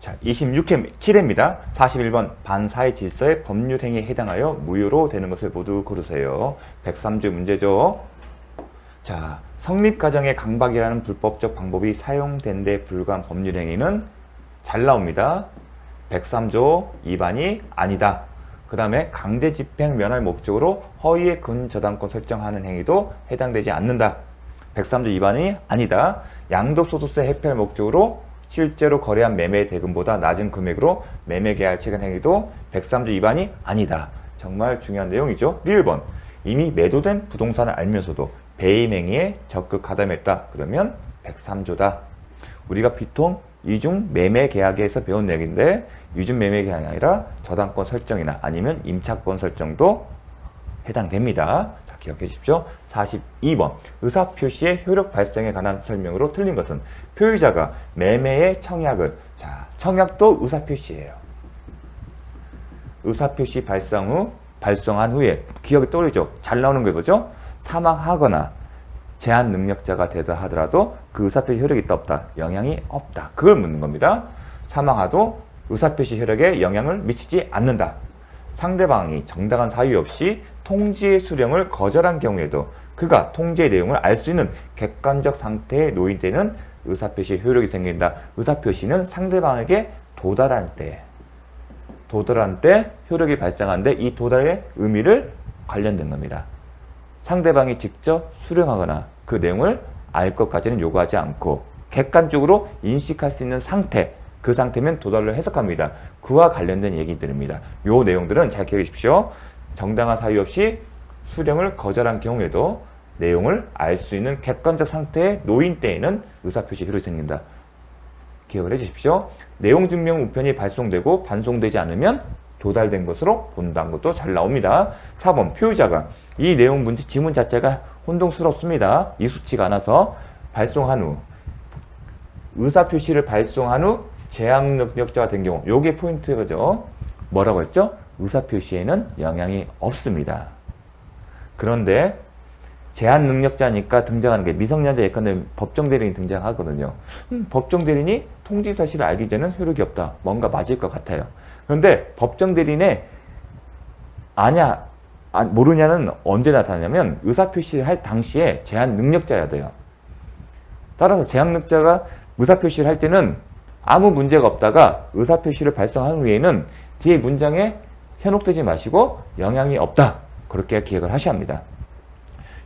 자, 26회입니다. 41번 반사회 질서의 법률 행위에 해당하여 무효로 되는 것을 모두 고르세요. 103조 문제죠. 자, 성립 과정의 강박이라는 불법적 방법이 사용된 데 불과한 법률 행위는 잘 나옵니다. 103조 위반이 아니다. 그 다음에 강제 집행 면할 목적으로 허위의 근저당권 설정하는 행위도 해당되지 않는다. 103조 위반이 아니다. 양도소득세 회피할 목적으로 실제로 거래한 매매 대금보다 낮은 금액으로 매매 계약을 체결한 행위도 103조 위반이 아니다. 정말 중요한 내용이죠. 1번 이미 매도된 부동산을 알면서도 배임 행위에 적극 가담했다. 그러면 103조다. 우리가 보통 이중 매매 계약에서 배운 내용인데 이중 매매 계약이 아니라 저당권 설정이나 아니면 임차권 설정도 해당됩니다. 자, 기억해 주십시오. 42번 의사표시의 효력 발생에 관한 설명으로 틀린 것은 표의자가 매매의 청약을, 자, 청약도 의사표시예요. 의사표시 발송한 후에 기억이 떠오르죠. 잘 나오는 거 뭐죠? 사망하거나 제한 능력자가 되다 하더라도 그 의사표시 효력이 있다 없다? 영향이 없다. 그걸 묻는 겁니다. 사망하도 의사표시 효력에 영향을 미치지 않는다. 상대방이 정당한 사유 없이 통지의 수령을 거절한 경우에도 그가 통지의 내용을 알 수 있는 객관적 상태에 노인되는 의사표시 효력이 생긴다. 의사표시는 상대방에게 도달할 때 효력이 발생하는데 이 도달의 의미를 관련된 겁니다. 상대방이 직접 수령하거나 그 내용을 알 것까지는 요구하지 않고 객관적으로 인식할 수 있는 상태, 그 상태면 도달로 해석합니다. 그와 관련된 얘기들입니다. 요 내용들은 잘 기억해 주십시오. 정당한 사유 없이 수령을 거절한 경우에도 내용을 알 수 있는 객관적 상태에 놓인 때에는 의사표시 효력이 생긴다. 기억을 해 주십시오. 내용 증명 우편이 발송되고 반송되지 않으면 도달된 것으로 본다는 것도 잘 나옵니다. 4번 표의자가 이 내용 문제 지문 자체가 혼동스럽습니다. 익숙치가 않아서 발송한 후 의사표시를 발송한 후 제한 능력자가 된 경우 요게 포인트죠. 뭐라고 했죠? 의사표시에는 영향이 없습니다. 그런데 제한 능력자니까 등장하는 게 미성년자 예컨대 법정 대리인이 등장하거든요. 법정 대리인이 통지 사실을 알기 전에는 효력이 없다. 뭔가 맞을 것 같아요. 그런데 법정 대리인의 모르냐는 언제 나타나냐면 의사표시를 할 당시에 제한 능력자여야 돼요. 따라서 제한 능력자가 의사표시를 할 때는 아무 문제가 없다가 의사표시를 발송한 후에는 뒤에 문장에 현혹되지 마시고 영향이 없다. 그렇게 기억을 하셔야 합니다.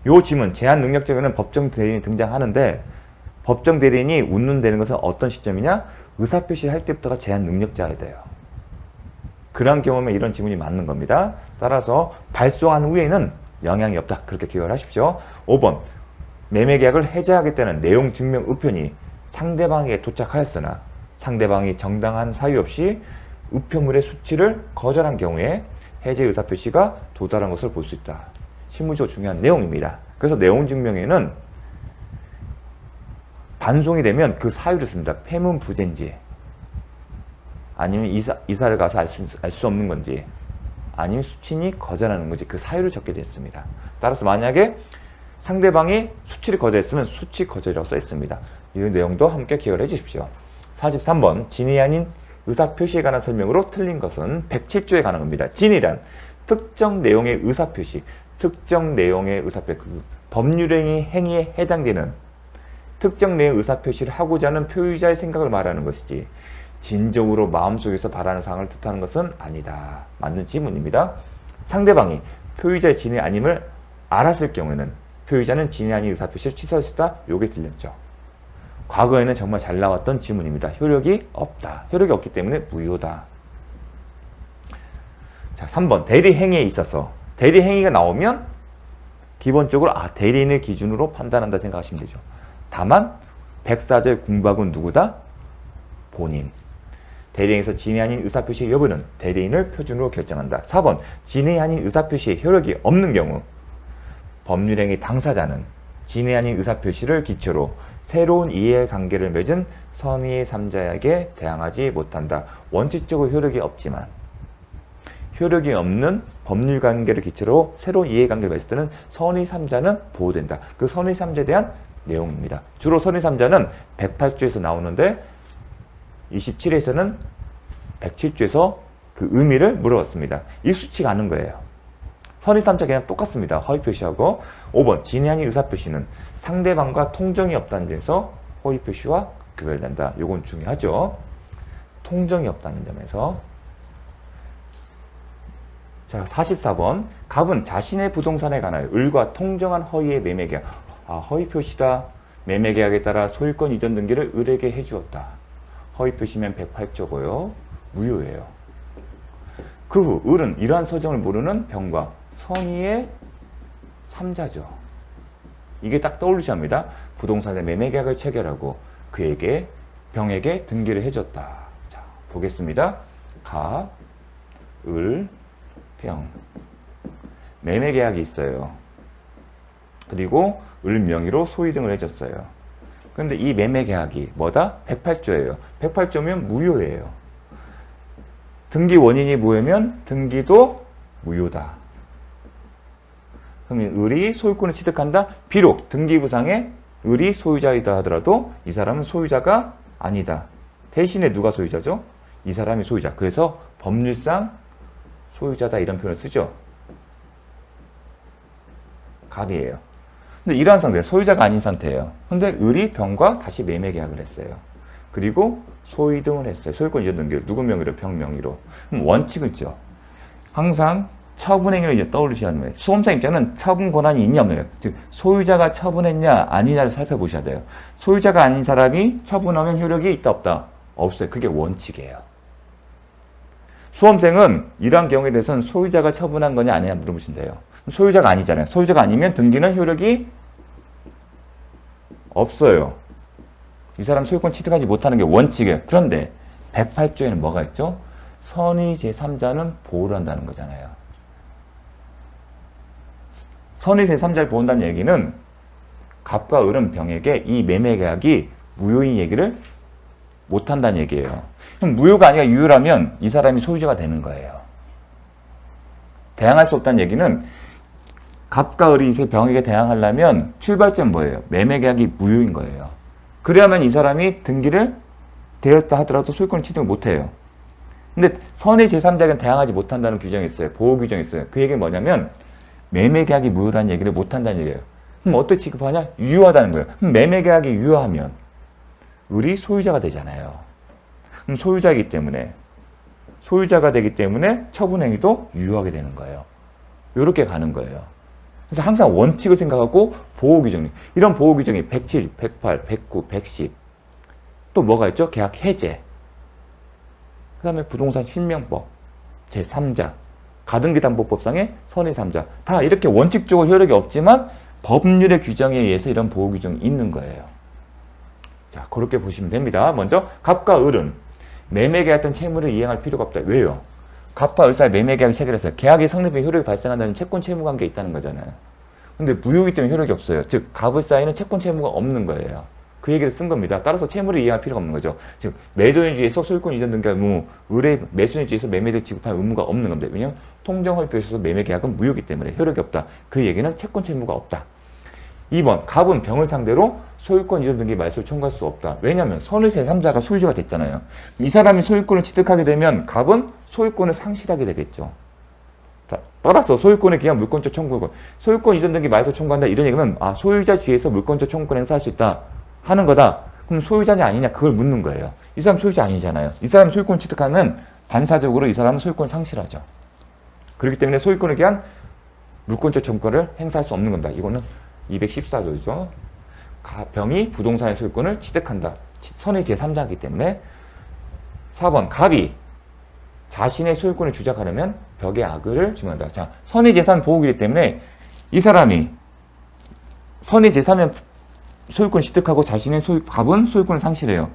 요 지문 제한 능력자에는 법정 대리인이 등장하는데 법정 대리인이 운운되는 것은 어떤 시점이냐? 의사표시를 할 때부터가 제한 능력자여야 돼요. 그런 경우면 이런 지문이 맞는 겁니다. 따라서 발송한 후에는 영향이 없다. 그렇게 기억을 하십시오. 5번 매매계약을 해제하겠다는 내용 증명 우편이 상대방에게 도착하였으나 상대방이 정당한 사유 없이 우편물의 수취를 거절한 경우에 해제 의사표시가 도달한 것을 볼 수 있다. 실무적으로 중요한 내용입니다. 그래서 내용 증명에는 반송이 되면 그 사유를 씁니다. 폐문 부재인지 아니면 이사를 가서 알 수 없는 건지 아니면 수취인이 거절하는 건지 그 사유를 적게 됐습니다. 따라서 만약에 상대방이 수취를 거절했으면 수취 거절이라고 써 있습니다. 이 내용도 함께 기억을 해 주십시오. 43번 진위 아닌 의사표시에 관한 설명으로 틀린 것은 107조에 관한 겁니다. 진위란 특정 내용의 의사표시, 법률행위 행위에 해당되는 특정 내용의 의사표시를 하고자 하는 표의자의 생각을 말하는 것이지 진정으로 마음속에서 바라는 사항을 뜻하는 것은 아니다. 맞는 지문입니다. 상대방이 표의자의 진위 아님을 알았을 경우에는 표의자는 진위 아닌 의사표시를 취소할 수 있다. 요게 들렸죠. 과거에는 정말 잘 나왔던 지문입니다. 효력이 없다. 효력이 없기 때문에 무효다. 자, 3번 대리행위에 있어서 대리행위가 나오면 기본적으로 대리인을 기준으로 판단한다 생각하시면 되죠. 다만 104조의 공박은 누구다? 본인. 대리행위에서 진위 아닌 의사표시의 여부는 대리인을 표준으로 결정한다. 4번 진위 아닌 의사표시의 효력이 없는 경우 법률행위 당사자는 진위 아닌 의사표시를 기초로 새로운 이해관계를 맺은 선의 3자에게 대항하지 못한다. 원칙적으로 효력이 없지만 효력이 없는 법률관계를 기초로 새로운 이해관계를 맺을 때는 선의 3자는 보호된다. 그 선의 3자에 대한 내용입니다. 주로 선의 3자는 108조에서 나오는데 27에서는 107조에서 그 의미를 물어봤습니다. 익숙치가 않은 거예요. 선의 3자 그냥 똑같습니다. 허위 표시하고. 5번 진행의 의사 표시는 상대방과 통정이 없다는 점에서 허위 표시와 구별된다. 요건 중요하죠. 통정이 없다는 점에서. 자, 44번 갑은 자신의 부동산에 관하여 을과 통정한 허위의 매매계약. 허위 표시다. 매매계약에 따라 소유권 이전 등기를 을에게 해주었다. 허위 표시면 108조고요. 무효예요. 그 후 을은 이러한 서정을 모르는 병과 선의의 3자죠. 이게 딱 떠올리셔야 합니다. 부동산의 매매계약을 체결하고 그에게 병에게 등기를 해줬다. 자, 보겠습니다. 갑, 을, 병. 매매계약이 있어요. 그리고 을 명의로 소유 등을 해줬어요. 그런데 이 매매계약이 뭐다? 108조예요. 108조면 무효예요. 등기 원인이 무효면 등기도 무효다. 그러면 을이 소유권을 취득한다? 비록 등기부상에 을이 소유자이다 하더라도 이 사람은 소유자가 아니다. 대신에 누가 소유자죠? 이 사람이 소유자. 그래서 법률상 소유자다 이런 표현을 쓰죠. 갑이에요. 근데 이러한 상태, 소유자가 아닌 상태예요. 근데 을이 병과 다시 매매 계약을 했어요. 그리고 소유 등을 했어요. 소유권 이전 등기를 누구 명의로? 병 명의로. 그럼 원칙을 있죠. 항상 처분행위를 이제 떠올리셔야 합니다. 수험생 입장은 처분 권한이 있냐 없느냐. 즉 소유자가 처분했냐 아니냐를 살펴보셔야 돼요. 소유자가 아닌 사람이 처분하면 효력이 있다 없다? 없어요. 그게 원칙이에요. 수험생은 이러한 경우에 대해서는 소유자가 처분한 거냐 아니냐 물어보시면 돼요. 소유자가 아니잖아요. 소유자가 아니면 등기는 효력이 없어요. 이 사람 소유권 취득하지 못하는 게 원칙이에요. 그런데 108조에는 뭐가 있죠? 선의 제3자는 보호를 한다는 거잖아요. 선의 제3자를 보호한다는 얘기는 갑과 을은 병에게 이 매매 계약이 무효인 얘기를 못한다는 얘기예요. 그럼 무효가 아니라 유효라면 이 사람이 소유자가 되는 거예요. 대항할 수 없다는 얘기는 갑과 을이 이 병에게 대항하려면 출발점 뭐예요? 매매 계약이 무효인 거예요. 그래야만 이 사람이 등기를 되었다 하더라도 소유권을 취득을 못해요. 근데 선의 제3자에게는 대항하지 못한다는 규정이 있어요. 보호 규정이 있어요. 그 얘기는 뭐냐면 매매 계약이 무효라는 얘기를 못한다는 얘기예요. 그럼 어떻게 취급하냐? 유효하다는 거예요. 그럼 매매 계약이 유효하면 을이 소유자가 되잖아요. 그럼 소유자이기 때문에 소유자가 되기 때문에 처분행위도 유효하게 되는 거예요. 이렇게 가는 거예요. 그래서 항상 원칙을 생각하고 보호규정, 이런 보호규정이 107, 108, 109, 110 또 뭐가 있죠? 계약 해제, 그 다음에 부동산 신명법, 제3자, 가등기담보법상의 선의 3자 다 이렇게 원칙적으로 효력이 없지만 법률의 규정에 의해서 이런 보호규정이 있는 거예요. 자, 그렇게 보시면 됩니다. 먼저 갑과 을은 매매계약했던 채무를 이행할 필요가 없다. 왜요? 갑과 을 사이 매매계약을 체결해서 계약이 성립해 효력이 발생한다는 채권 채무 관계가 있다는 거잖아요. 근데 무효이기 때문에 효력이 없어요. 즉 갑을 사이는 채권 채무가 없는 거예요. 그 얘기를 쓴 겁니다. 따라서 채무를 이행할 필요가 없는 거죠. 즉 매도인주의에서 소유권 이전 등기할 의무, 을의 매수인주의에서 매매를 지급할 의무가 없는 겁니다. 왜냐하면 통정허위표에 있어서 매매계약은 무효이기 때문에 효력이 없다. 그 얘기는 채권 채무가 없다. 2번 갑은 병을 상대로 소유권 이전 등기 말소를 청구할 수 없다. 왜냐하면 선의 제3자가 소유자가 됐잖아요. 이 사람이 소유권을 취득하게 되면 갑은 소유권을 상실하게 되겠죠. 따라서 소유권에 기한 물권적 청구권, 소유권 이전 등기 말소 청구한다 이런 얘기는 소유자 주의에서 물권적 청구권 행사할 수 있다 하는 거다. 그럼 소유자냐 아니냐 그걸 묻는 거예요. 이 사람 소유자 아니잖아요. 이 사람 소유권 취득하면 반사적으로 이 사람은 소유권을 상실하죠. 그렇기 때문에 소유권에 기한 물권적 청구권을 행사할 수 없는 겁니다. 이거는 214조죠. 병이 부동산의 소유권을 취득한다. 선의 제3자이기 때문에. 4번 갑이 자신의 소유권을 주장하려면 벽의 악을 주문한다. 자, 선의 재산 보호이기 때문에 이 사람이 선의 재산을 소유권을 취득하고 자신의 갑은 소유권을 상실해요.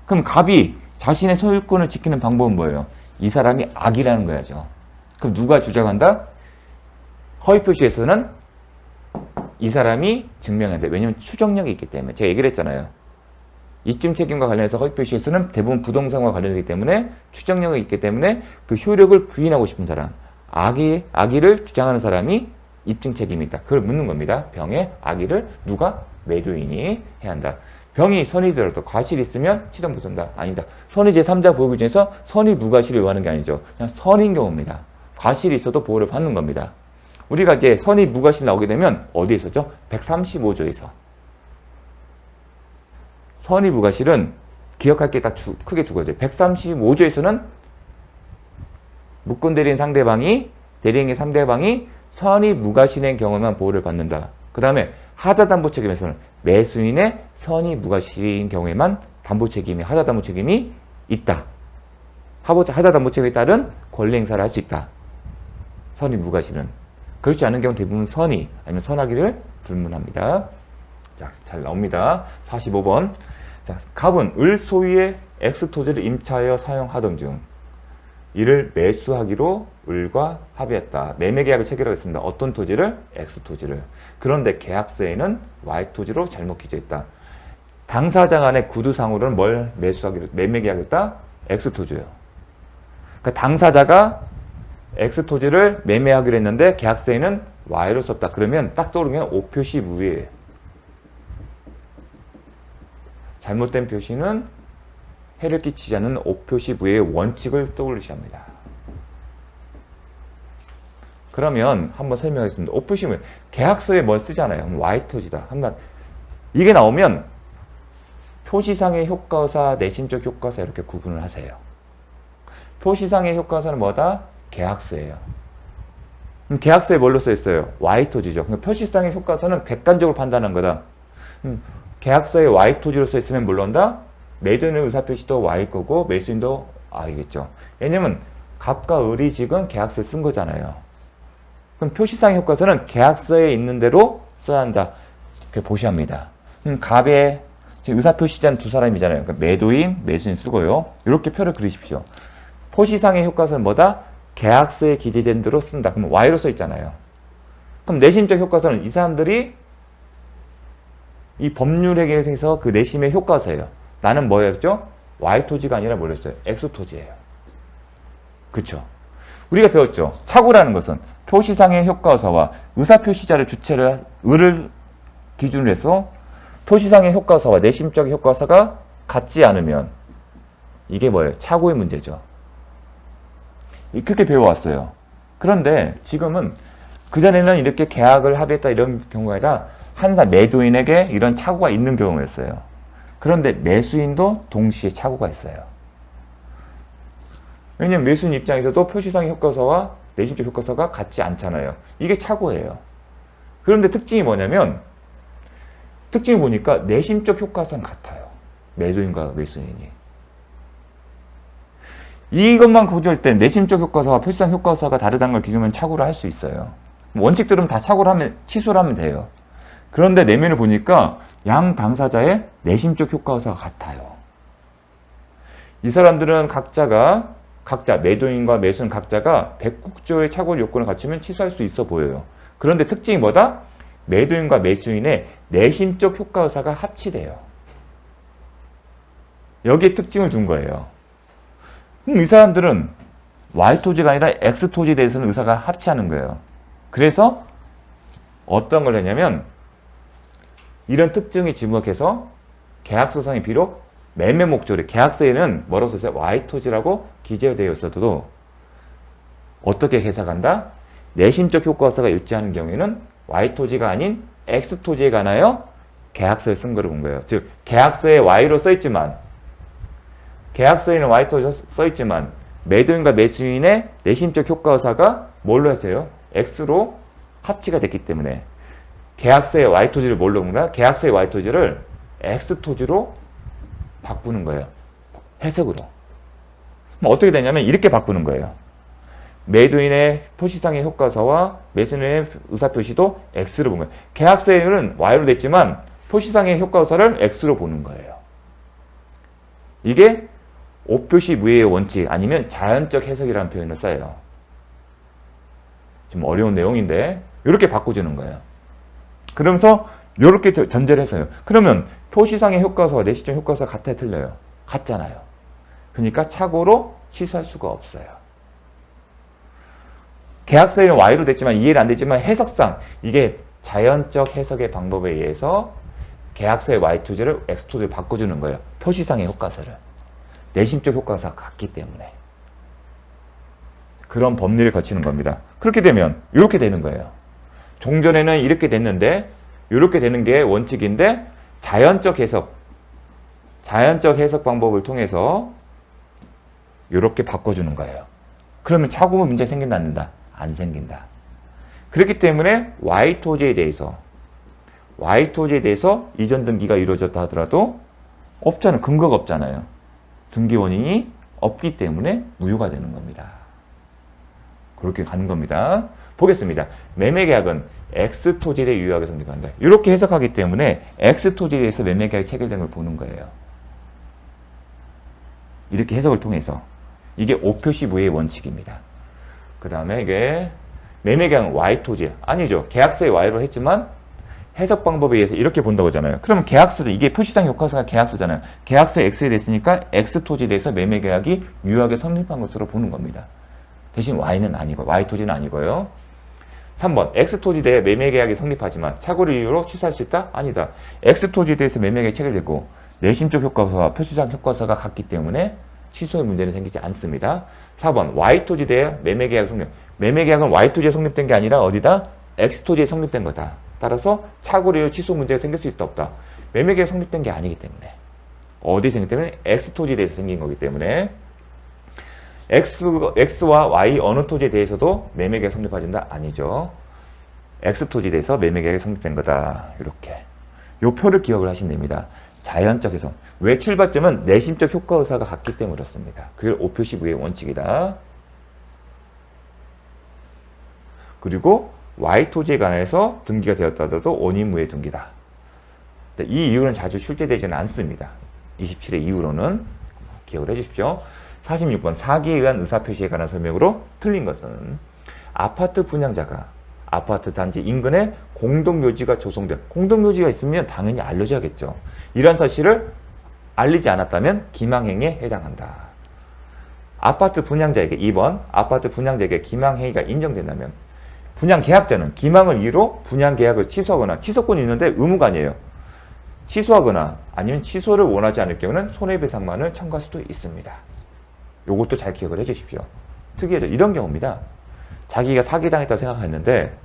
그럼 갑이 자신의 소유권을 지키는 방법은 뭐예요? 이 사람이 악이라는 거야죠. 그럼 누가 주장한다? 허위표시에서는 이 사람이 증명해야 돼. 왜냐면 추정력이 있기 때문에. 제가 얘기를 했잖아요. 입증 책임과 관련해서 허위표시에서는 대부분 부동산과 관련되기 때문에 추정력이 있기 때문에 그 효력을 부인하고 싶은 사람, 악의를 주장하는 사람이 입증 책임이 있다. 그걸 묻는 겁니다. 병의 악의를 누가? 매도인이 해야 한다. 병이 선이더라도 과실이 있으면 시동 못 선다. 아니다. 선의 제3자 보호구 중에서 선의 무과실을 요하는 게 아니죠. 그냥 선인 경우입니다. 과실이 있어도 보호를 받는 겁니다. 우리가 이제 선의 무과실 나오게 되면 어디에서죠? 135조에서. 선의 무과실은 기억할 게 딱 크게 두 가지. 135조에서는 무권 대리인 상대방이 대리인의 상대방이 선의 무과실인 경우만 보호를 받는다. 그 다음에 하자담보 책임에서는 매수인의 선의 무과실인 경우에만 담보 책임이 하자담보 책임이 있다. 하자담보 책임에 따른 권리 행사를 할 수 있다. 선의 무과실은. 그렇지 않은 경우 대부분 선의 아니면 선하기를 불문합니다. 자, 잘 나옵니다. 45번. 자, 갑은 을 소유의 X 토지를 임차하여 사용하던 중 이를 매수하기로 을과 합의했다. 매매 계약을 체결하겠습니다. 어떤 토지를? X 토지를. 그런데 계약서에는 Y 토지로 잘못 기재했다 있다. 당사자 간의 구두상으로는 뭘 매수하기로 매매 계약했다? X 토지예요. 그러니까 당사자가 X 토지를 매매하기로 했는데 계약서에는 Y로 썼다. 그러면 딱 떠오르는 게 오표시 무효예요. 잘못된 표시는 해를 끼치지 않는 오표시 무효의 원칙을 떠올리셔야 합니다. 그러면 한번 설명하겠습니다. 오표시 무효. 계약서에 뭘 쓰잖아요. Y 토지다. 한번 이게 나오면 표시상의 효과사, 내심적 효과사 이렇게 구분을 하세요. 표시상의 효과사는 뭐다? 계약서예요. 계약서에 뭘로 써 있어요? Y 토지죠. 표시상의 효과사는 객관적으로 판단한 거다. 계약서에 Y 토지로 써 있으면 물론다. 매도인의 의사표시도 Y일 거고 매수인도 Y겠죠. 왜냐면 갑과 을이 지금 계약서에 쓴 거잖아요. 그럼 표시상의 효과서는 계약서에 있는 대로 써야 한다. 이렇게 보셔야 합니다. 갑의 지금 의사표시자는 두 사람이잖아요. 그러니까 매도인, 매수인 쓰고요. 이렇게 표를 그리십시오. 표시상의 효과서는 뭐다? 계약서에 기재된 대로 쓴다. 그럼 Y로 써 있잖아요. 그럼 내심적 효과서는 이 사람들이 이 법률 해결에서 그 내심의 효과서예요. 나는 뭐였죠? Y 토지가 아니라 뭐였어요? X 토지예요. 그쵸? 우리가 배웠죠? 착오라는 것은 표시상의 효과서와 의사표시자를 주체를 을을 기준으로 해서 표시상의 효과서와 내심적 효과서가 같지 않으면 이게 뭐예요? 착오의 문제죠. 그렇게 배워왔어요. 그런데 지금은 그전에는 이렇게 계약을 합의했다 이런 경우가 아니라 항상 매도인에게 이런 착오가 있는 경우였어요. 그런데 매수인도 동시에 착오가 있어요. 왜냐면 매수인 입장에서도 표시상의 효과서와 내심적 효과서가 같지 않잖아요. 이게 착오예요. 그런데 특징이 뭐냐면 특징을 보니까 내심적 효과서는 같아요. 매도인과 매수인이. 이것만 고려할 때 내심적 효과서와 표시상 효과서가 다르다는 걸 기준으로 착오를 할 수 있어요. 원칙들은 다 착오를 하면 취소를 하면 돼요. 그런데 내면을 보니까 양 당사자의 내심적 효과서가 같아요. 이 사람들은 각자 매도인과 매수인 각자가 109조의 착오 요건을 갖추면 취소할 수 있어 보여요. 그런데 특징이 뭐다? 매도인과 매수인의 내심적 효과서가 합치돼요. 여기에 특징을 둔 거예요. 이 사람들은 Y 토지가 아니라 X 토지에 대해서는 의사가 합치하는 거예요. 그래서 어떤 걸 했냐면 이런 특징이 지목해서 계약서상에 비록 매매 목적으로 계약서에는 뭐라고 써있어요? Y 토지라고 기재되어 있어도 어떻게 해석한다? 내심적 효과서가 일치하는 경우에는 Y 토지가 아닌 X 토지에 관하여 계약서에 쓴 거를 본 거예요. 즉 계약서에 Y로 써있지만 계약서에는 Y 토지가 써있지만 매도인과 매수인의 내심적 효과서가 뭘로 했어요? X로 합치가 됐기 때문에 계약서의 Y 토지를 뭘로 본 거야? 계약서의 Y 토지를 X 토지로 바꾸는 거예요. 해석으로. 그럼 어떻게 되냐면 이렇게 바꾸는 거예요. 매도인의 표시상의 효과서와 매수인의 의사표시도 X로 본 거예요. 계약서에는 Y로 됐지만 표시상의 효과서를 X로 보는 거예요. 이게 오표시 무효의 원칙 아니면 자연적 해석이라는 표현을 써요. 좀 어려운 내용인데 이렇게 바꿔주는 거예요. 그러면서 이렇게 전제를 했어요. 그러면 표시상의 효과서와 내시적 효과서가 같아요, 틀려요? 같잖아요. 그러니까 착오로 취소할 수가 없어요. 계약서에는 Y로 됐지만 이해는 안 되지만 해석상 이게 자연적 해석의 방법에 의해서 계약서의 Y 토지를 X 토지로 바꿔주는 거예요. 표시상의 효과서를. 내심적 효과서가 같기 때문에. 그런 법리를 거치는 겁니다. 그렇게 되면 이렇게 되는 거예요. 종전에는 이렇게 됐는데 이렇게 되는 게 원칙인데 자연적 해석 방법을 통해서 이렇게 바꿔주는 거예요. 그러면 차고문 문제 생긴다 안 된다? 안 생긴다. 그렇기 때문에 Y 토지에 대해서 이전 등기가 이루어졌다 하더라도 없잖아요. 근거가 없잖아요. 등기 원인이 없기 때문에 무효가 되는 겁니다. 그렇게 가는 겁니다. 보겠습니다. 매매계약은 X 토지에 대해 유효하게 성립한다. 이렇게 해석하기 때문에 X 토지에 대해서 매매계약이 체결된 걸 보는 거예요. 이렇게 해석을 통해서. 이게 오표시무효의 원칙입니다. 그 다음에 이게 매매계약은 Y 토지. 아니죠. 계약서에 Y로 했지만 해석 방법에 의해서 이렇게 본다고 하잖아요. 그러면 계약서죠. 이게 표시상 효과서가 계약서잖아요. 계약서에 X에 됐으니까 X 토지에 대해서 매매계약이 유효하게 성립한 것으로 보는 겁니다. 대신 Y는 아니고, Y 토지는 아니고요. 3번, X 토지에 대해 매매계약이 성립하지만 착오를 이유로 취소할 수 있다? 아니다. X 토지에 대해서 매매계약이 체결되고 내심적 효과서와 표시상 효과서가 같기 때문에 취소의 문제는 생기지 않습니다. 4번, Y 토지에 대해 매매계약 성립. 매매계약은 Y 토지에 성립된 게 아니라 어디다? X 토지에 성립된 거다. 따라서 착오를 이유로 취소 문제가 생길 수 있다 없다? 매매계약 성립된 게 아니기 때문에. 어디 생겼기 때문에? X 토지에 대해서 생긴 거기 때문에 X와 Y 어느 토지에 대해서도 매매계약 성립하진다? 아니죠. X 토지에 대해서 매매계약이 성립된 거다. 이렇게. 요 표를 기억을 하시면 됩니다. 자연적 해석. 왜 출발점은 내심적 효과 의사가 같기 때문에 그렇습니다. 그게 오표시무효의 원칙이다. 그리고 Y 토지에 관해서 등기가 되었다 하더라도 원인무효의 등기다. 이 이유는 자주 출제되지는 않습니다. 27회 이후로는 기억을 해주십시오. 46번 사기에 의한 의사표시에 관한 설명으로 틀린 것은 아파트 분양자가 아파트 단지 인근에 공동묘지가 조성된 공동묘지가 있으면 당연히 알려줘야겠죠. 이러한 사실을 알리지 않았다면 기망행위에 해당한다. 아파트 분양자에게 2번 아파트 분양자에게 기망행위가 인정된다면 분양계약자는 기망을 이유로 분양계약을 취소하거나 취소권이 있는데 의무가 아니에요. 취소하거나 아니면 취소를 원하지 않을 경우는 손해배상만을 청구할 수도 있습니다. 요것도 잘 기억을 해주십시오. 특이하죠. 이런 경우입니다. 자기가 사기당했다고 생각했는데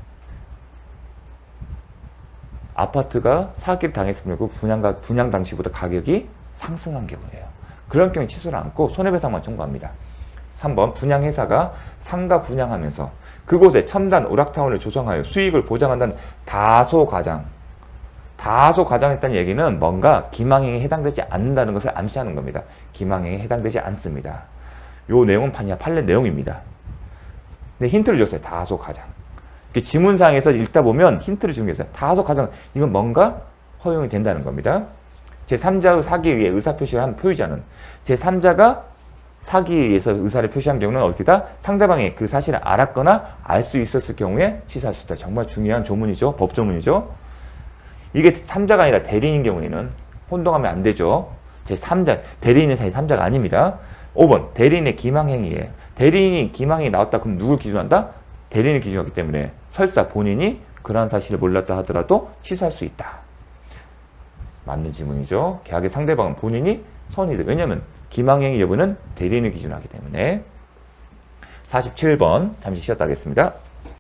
아파트가 사기를 당했음을 알고 분양 당시보다 가격이 상승한 경우예요. 그런 경우에 취소를 않고 손해배상만 청구합니다. 3번 분양회사가 상가 분양하면서 그곳에 첨단 오락타운을 조성하여 수익을 보장한다는 다소가장했다는 얘기는 뭔가 기망행위에 해당되지 않는다는 것을 암시하는 겁니다. 기망행위에 해당되지 않습니다. 요 내용은 판례 내용입니다. 근데 힌트를 줬어요. 다소가장. 지문상에서 읽다 보면 힌트를 준 게 있어요. 다소가장. 이건 뭔가 허용이 된다는 겁니다. 제3자의 사기에 의해 의사표시를 한 표의자는 제3자가 사기에 의해서 의사를 표시한 경우는 어디다? 상대방이 그 사실을 알았거나 알 수 있었을 경우에 취소할 수 있다. 정말 중요한 조문이죠. 법조문이죠. 이게 3자가 아니라 대리인인 경우에는 혼동하면 안 되죠. 제3자, 대리인은 사실 3자가 아닙니다. 5번, 대리인의 기망행위에 대리인이 기망행위 나왔다 그럼 누굴 기준한다? 대리인을 기준하기 때문에 설사 본인이 그러한 사실을 몰랐다 하더라도 취소할 수 있다. 맞는 질문이죠. 계약의 상대방은 본인이 선의들. 왜냐하면 기망행위 여부는 대리인을 기준하기 때문에. 47번 잠시 쉬었다 하겠습니다.